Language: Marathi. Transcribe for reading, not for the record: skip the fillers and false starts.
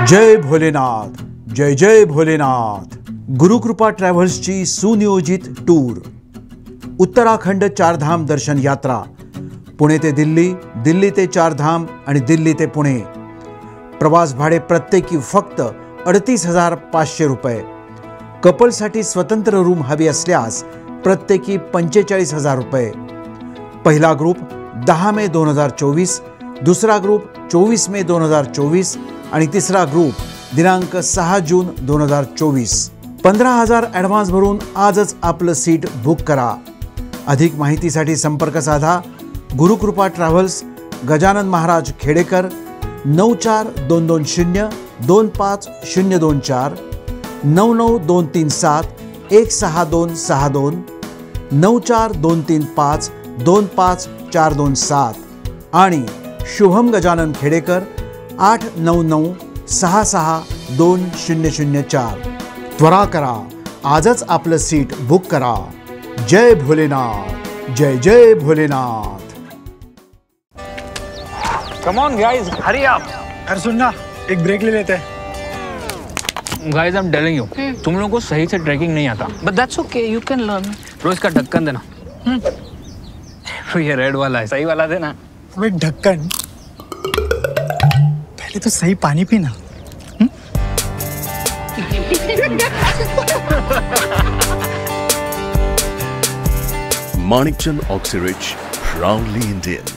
जय भोलेनाथ, जय जय भोलेनाथ। गुरुकृपा ट्रॅव्हल्सची सुनियोजित टूर, उत्तराखंड चारधाम दर्शन यात्रा, पुणे ते दिल्ली, दिल्ली ते चारधाम आणि दिल्ली ते पुणे। प्रवास भाडे प्रत्येकी फक्त 38,500 रुपये। कपलसाठी स्वतंत्र रूम हवी असल्यास प्रत्येकी 45,000 रुपये। पहिला ग्रुप 10 मे 2024, दुसरा ग्रुप 24 मे 2024 आणि तिसरा ग्रुप दिनांक 6 जून 2024। 15,000 ॲडव्हान्स भरून आजच आपलं सीट बुक करा। अधिक माहितीसाठी संपर्क साधा गुरुकृपा ट्रॅव्हल्स, गजानन महाराज खेडेकर, 9422025024, 992371622, 94235254227 आणि शुभम गजानन खेडेकर 8996620004। त्वरा करा, आजच आपलं सीट बुक करा। जय भोलेनाथ, जय जय Bholenath. Come on guys, hurry up. अरे सुन ना, एक ब्रेक ले लेते हैं। Guys, I'm telling you, तुम लोगों को सही से ट्रैकिंग नहीं आता। But that's okay, you can learn. रोज का ढक्कन देना। ये रेड वाला है, सही वाला देना। अबे ढक्कन, पहले तो सही पानी पीना। Manikchand Oxyrich, proudly Indian.